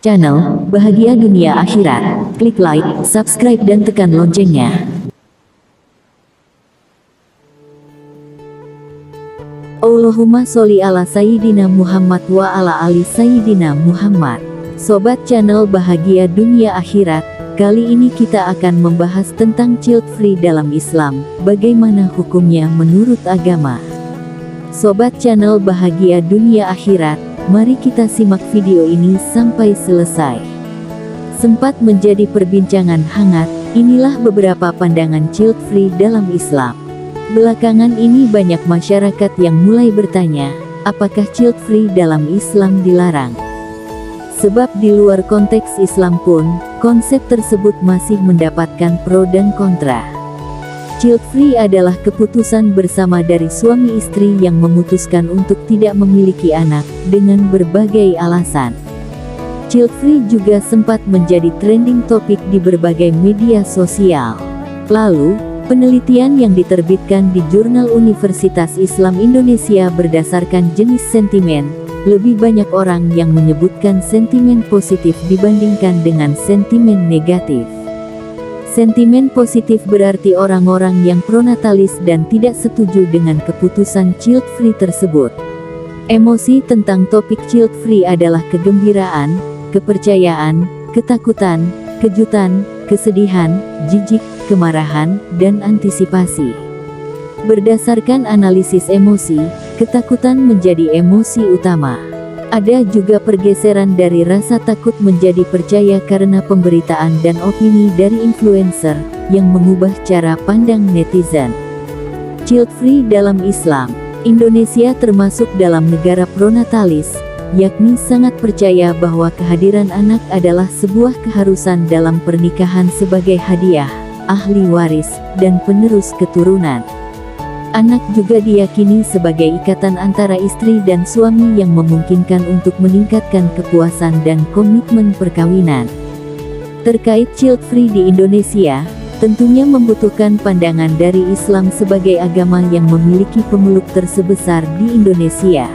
channel Bahagia Dunia Akhirat. Klik like, subscribe dan tekan loncengnya. Allahumma sholli ala Sayyidina Muhammad wa ala ali Sayyidina Muhammad. Sobat channel Bahagia Dunia Akhirat, kali ini kita akan membahas tentang child free dalam Islam, bagaimana hukumnya menurut agama. Sobat channel Bahagia Dunia Akhirat, mari kita simak video ini sampai selesai. Sempat menjadi perbincangan hangat, inilah beberapa pandangan child free dalam Islam. Belakangan ini banyak masyarakat yang mulai bertanya, apakah child free dalam Islam dilarang? Sebab di luar konteks Islam pun, konsep tersebut masih mendapatkan pro dan kontra. Child free adalah keputusan bersama dari suami istri yang memutuskan untuk tidak memiliki anak, dengan berbagai alasan. Child free juga sempat menjadi trending topik di berbagai media sosial. Lalu, penelitian yang diterbitkan di Jurnal Universitas Islam Indonesia berdasarkan jenis sentimen, lebih banyak orang yang menyebutkan sentimen positif dibandingkan dengan sentimen negatif. Sentimen positif berarti orang-orang yang pronatalis dan tidak setuju dengan keputusan child free tersebut. Emosi tentang topik child free adalah kegembiraan, kepercayaan, ketakutan, kejutan, kesedihan, jijik, kemarahan, dan antisipasi. Berdasarkan analisis emosi, ketakutan menjadi emosi utama. Ada juga pergeseran dari rasa takut menjadi percaya karena pemberitaan dan opini dari influencer, yang mengubah cara pandang netizen. Child free dalam Islam, Indonesia termasuk dalam negara pronatalis, yakni sangat percaya bahwa kehadiran anak adalah sebuah keharusan dalam pernikahan sebagai hadiah, ahli waris, dan penerus keturunan. Anak juga diyakini sebagai ikatan antara istri dan suami yang memungkinkan untuk meningkatkan kepuasan dan komitmen perkawinan. Terkait child free di Indonesia, tentunya membutuhkan pandangan dari Islam sebagai agama yang memiliki pemeluk terbesar di Indonesia.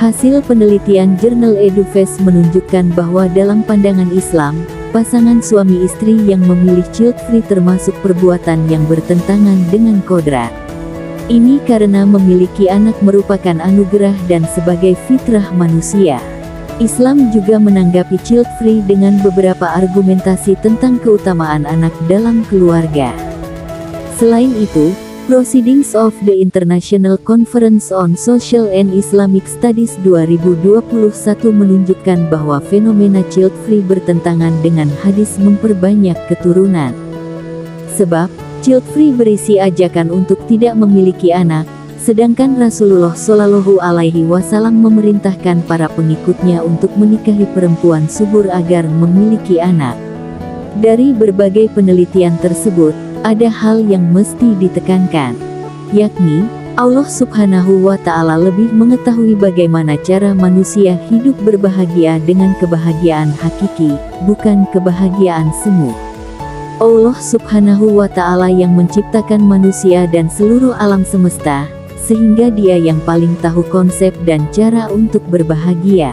Hasil penelitian jurnal Edufest menunjukkan bahwa dalam pandangan Islam, pasangan suami istri yang memilih child free termasuk perbuatan yang bertentangan dengan kodrat. Ini karena memiliki anak merupakan anugerah dan sebagai fitrah manusia. Islam juga menanggapi child free dengan beberapa argumentasi tentang keutamaan anak dalam keluarga. Selain itu, Proceedings of the International Conference on Social and Islamic Studies 2021 menunjukkan bahwa fenomena child free bertentangan dengan hadis memperbanyak keturunan. Sebab, child free berisi ajakan untuk tidak memiliki anak, sedangkan Rasulullah Shallallahu Alaihi Wasallam memerintahkan para pengikutnya untuk menikahi perempuan subur agar memiliki anak. Dari berbagai penelitian tersebut, ada hal yang mesti ditekankan, yakni, Allah Subhanahu wa Ta'ala lebih mengetahui bagaimana cara manusia hidup berbahagia dengan kebahagiaan hakiki, bukan kebahagiaan semu. Allah Subhanahu wa Ta'ala yang menciptakan manusia dan seluruh alam semesta, sehingga Dia yang paling tahu konsep dan cara untuk berbahagia.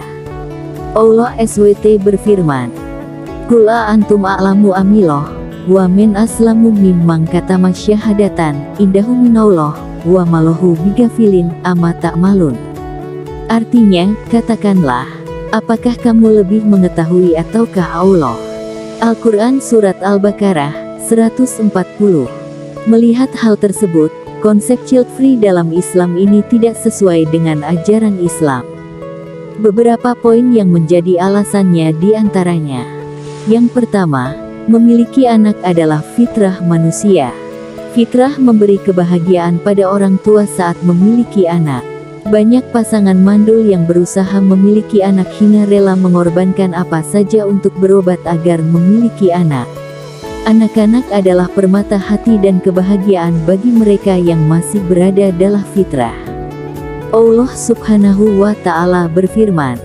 Allah SWT berfirman, Qul antum a'lamu amillah, wa min aslamu mimman katama syahadatan, indahu minallah, wa malahu bigafilin, amma ta'malun. Artinya, katakanlah, apakah kamu lebih mengetahui ataukah Allah? Al-Quran Surat Al-Baqarah, 140. Melihat hal tersebut, konsep child free dalam Islam ini tidak sesuai dengan ajaran Islam. Beberapa poin yang menjadi alasannya diantaranya. Yang pertama, memiliki anak adalah fitrah manusia. Fitrah memberi kebahagiaan pada orang tua saat memiliki anak. Banyak pasangan mandul yang berusaha memiliki anak hingga rela mengorbankan apa saja untuk berobat agar memiliki anak. Anak-anak adalah permata hati dan kebahagiaan bagi mereka yang masih berada dalam fitrah. Allah Subhanahu wa Ta'ala berfirman,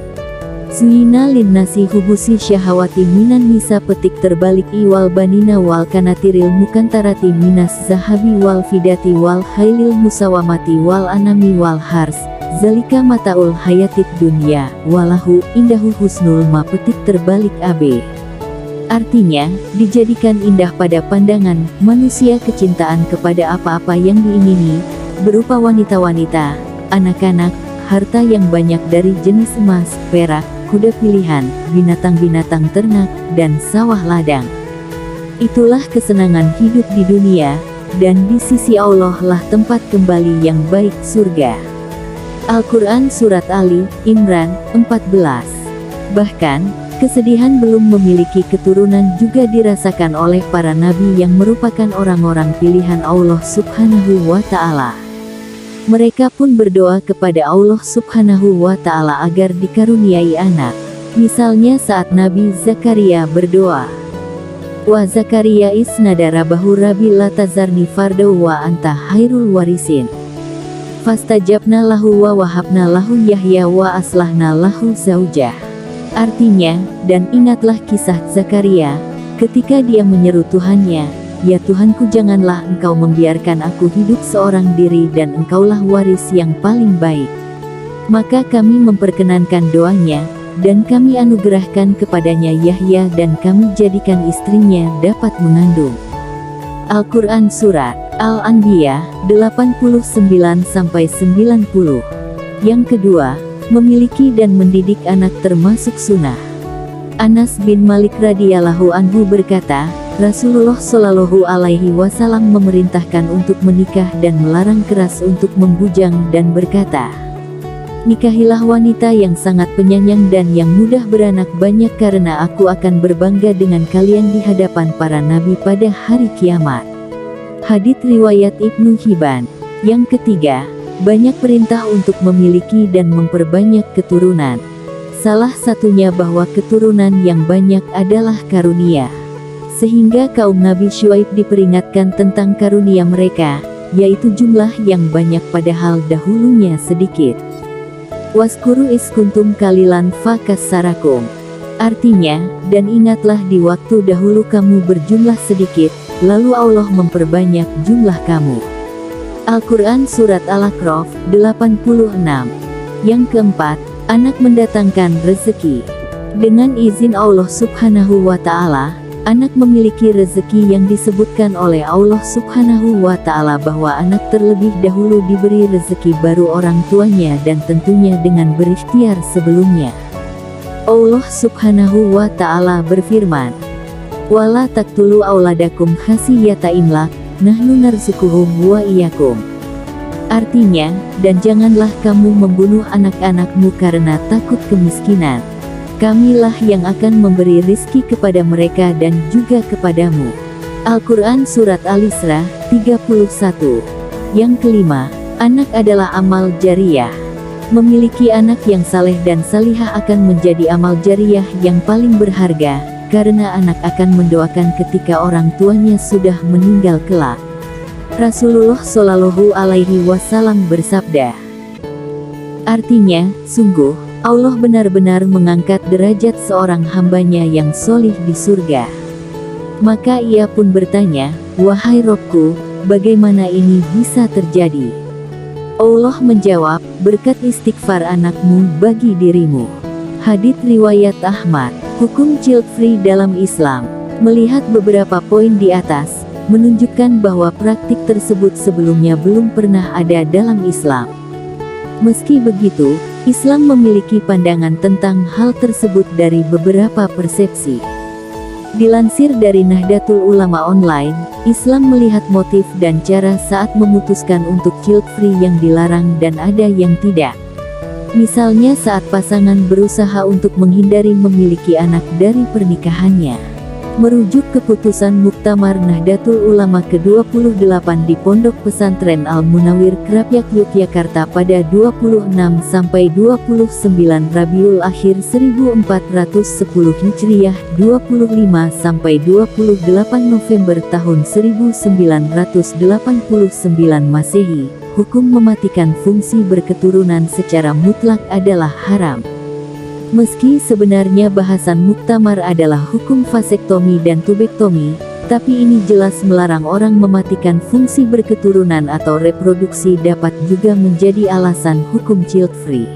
Zuyina linnasi hubusi syahawati minan nisa petik terbalik iwal banina wal kanatiril mukantarati minas zahabi wal fidati wal khailil musawamati wal anami wal hars, Zalika mataul hayatid dunya, walahu indahu husnul ma petik terbalik AB. Artinya, dijadikan indah pada pandangan manusia kecintaan kepada apa-apa yang diingini, berupa wanita-wanita, anak-anak, harta yang banyak dari jenis emas, perak, kuda pilihan, binatang-binatang ternak, dan sawah ladang. Itulah kesenangan hidup di dunia, dan di sisi Allah lah tempat kembali yang baik surga. Al-Quran Surat Ali, Imran, 14. Bahkan, kesedihan belum memiliki keturunan juga dirasakan oleh para nabi yang merupakan orang-orang pilihan Allah Subhanahu wa Ta'ala. Mereka pun berdoa kepada Allah Subhanahu wa Ta'ala agar dikaruniai anak. Misalnya saat Nabi Zakaria berdoa, "Wa Zakaria isnada rabahu Rabbi la tazarni fardaw wa anta khairul warisin. Fastajabna lahu wa wahabna lahu Yahya wa aslahna lahu zaujah." Artinya, dan ingatlah kisah Zakaria, ketika dia menyeru Tuhannya, "Ya Tuhanku, janganlah engkau membiarkan aku hidup seorang diri dan engkaulah waris yang paling baik." Maka kami memperkenankan doanya, dan kami anugerahkan kepadanya Yahya dan kami jadikan istrinya dapat mengandung. Al-Quran Surat Al-Anbiya 89-90. Yang kedua, memiliki dan mendidik anak termasuk sunnah. Anas bin Malik radhiyallahu anhu berkata, Rasulullah Shallallahu alaihi wasallam memerintahkan untuk menikah dan melarang keras untuk membujang dan berkata, "Nikahilah wanita yang sangat penyayang dan yang mudah beranak banyak karena aku akan berbangga dengan kalian di hadapan para nabi pada hari kiamat." Hadits riwayat Ibnu Hibban. Yang ketiga, banyak perintah untuk memiliki dan memperbanyak keturunan. Salah satunya bahwa keturunan yang banyak adalah karunia. Sehingga kaum Nabi Syuaib diperingatkan tentang karunia mereka, yaitu jumlah yang banyak padahal dahulunya sedikit. Waskuru iskuntum kalilan fakassarakum. Artinya, dan ingatlah di waktu dahulu kamu berjumlah sedikit, lalu Allah memperbanyak jumlah kamu. Al-Quran Surat Al-A'raf 86. Yang keempat, anak mendatangkan rezeki. Dengan izin Allah Subhanahu wa Ta'ala, anak memiliki rezeki yang disebutkan oleh Allah Subhanahu wa Ta'ala bahwa anak terlebih dahulu diberi rezeki baru orang tuanya dan tentunya dengan berikhtiar sebelumnya. Allah Subhanahu wa Ta'ala berfirman, "Wala taqtulu auladakum khasiyata imlaq, nahnu narzuquhum wa iyyakum." Artinya, dan janganlah kamu membunuh anak-anakmu karena takut kemiskinan. Kamilah yang akan memberi rizki kepada mereka dan juga kepadamu. Al-Quran Surat Al-Isra 31. Yang kelima, anak adalah amal jariyah. Memiliki anak yang saleh dan salihah akan menjadi amal jariyah yang paling berharga, karena anak akan mendoakan ketika orang tuanya sudah meninggal kelak. Rasulullah Shallallahu alaihi wasallam bersabda, artinya, sungguh, Allah benar-benar mengangkat derajat seorang hambanya yang solih di surga. Maka ia pun bertanya, "Wahai Robku, bagaimana ini bisa terjadi?" Allah menjawab, "Berkat istighfar anakmu bagi dirimu." Hadits riwayat Ahmad. Hukum child free dalam Islam. Melihat beberapa poin di atas, menunjukkan bahwa praktik tersebut sebelumnya belum pernah ada dalam Islam. Meski begitu, Islam memiliki pandangan tentang hal tersebut dari beberapa persepsi. Dilansir dari Nahdlatul Ulama Online, Islam melihat motif dan cara saat memutuskan untuk child free yang dilarang dan ada yang tidak. Misalnya saat pasangan berusaha untuk menghindari memiliki anak dari pernikahannya. Merujuk keputusan Muktamar Nahdlatul Ulama ke-28 di Pondok Pesantren Al-Munawir Krapyak Yogyakarta pada 26-29 Rabiul Akhir 1410 Hijriah 25-28 November tahun 1989 Masehi, hukum mematikan fungsi berketurunan secara mutlak adalah haram. Meski sebenarnya bahasan muktamar adalah hukum vasektomi dan tubektomi, Tapi ini jelas melarang orang mematikan fungsi berketurunan atau reproduksi dapat juga menjadi alasan hukum child free.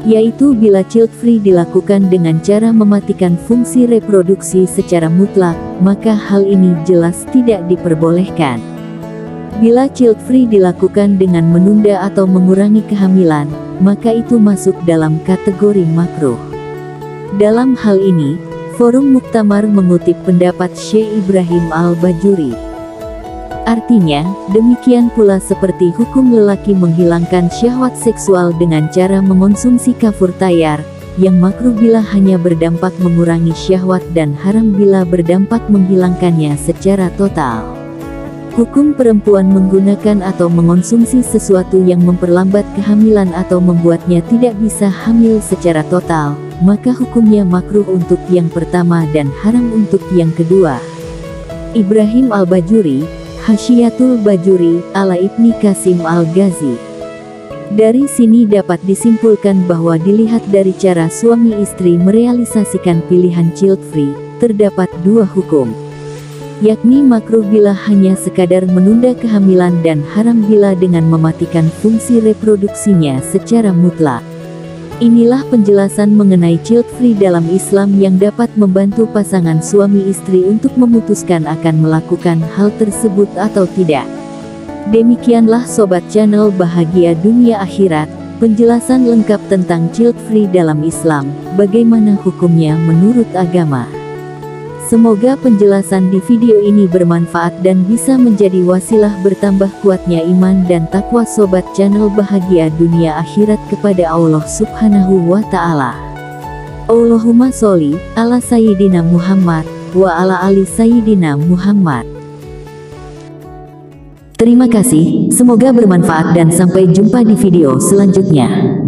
Yaitu bila child free dilakukan dengan cara mematikan fungsi reproduksi secara mutlak, maka hal ini jelas tidak diperbolehkan. Bila child free dilakukan dengan menunda atau mengurangi kehamilan, maka itu masuk dalam kategori makruh. Dalam hal ini, Forum Muktamar mengutip pendapat Syekh Ibrahim Al-Bajuri. Artinya, demikian pula seperti hukum lelaki menghilangkan syahwat seksual dengan cara mengonsumsi kafur tayar, yang makruh bila hanya berdampak mengurangi syahwat dan haram bila berdampak menghilangkannya secara total. Hukum perempuan menggunakan atau mengonsumsi sesuatu yang memperlambat kehamilan atau membuatnya tidak bisa hamil secara total, maka hukumnya makruh untuk yang pertama dan haram untuk yang kedua. Ibrahim Al-Bajuri, Hasyiatul Bajuri, ala Ibni Qasim Al-Ghazi. Dari sini dapat disimpulkan bahwa dilihat dari cara suami istri merealisasikan pilihan child free, terdapat dua hukum. Yakni makruh bila hanya sekadar menunda kehamilan dan haram bila dengan mematikan fungsi reproduksinya secara mutlak. Inilah penjelasan mengenai child free dalam Islam yang dapat membantu pasangan suami istri untuk memutuskan akan melakukan hal tersebut atau tidak. Demikianlah Sobat Channel Bahagia Dunia Akhirat, penjelasan lengkap tentang child free dalam Islam, bagaimana hukumnya menurut agama. Semoga penjelasan di video ini bermanfaat dan bisa menjadi wasilah bertambah kuatnya iman dan takwa Sobat Channel Bahagia Dunia Akhirat kepada Allah Subhanahu wa Ta'ala. Allahumma sholli ala Sayyidina Muhammad wa ala ali Sayyidina Muhammad. Terima kasih, semoga bermanfaat dan sampai jumpa di video selanjutnya.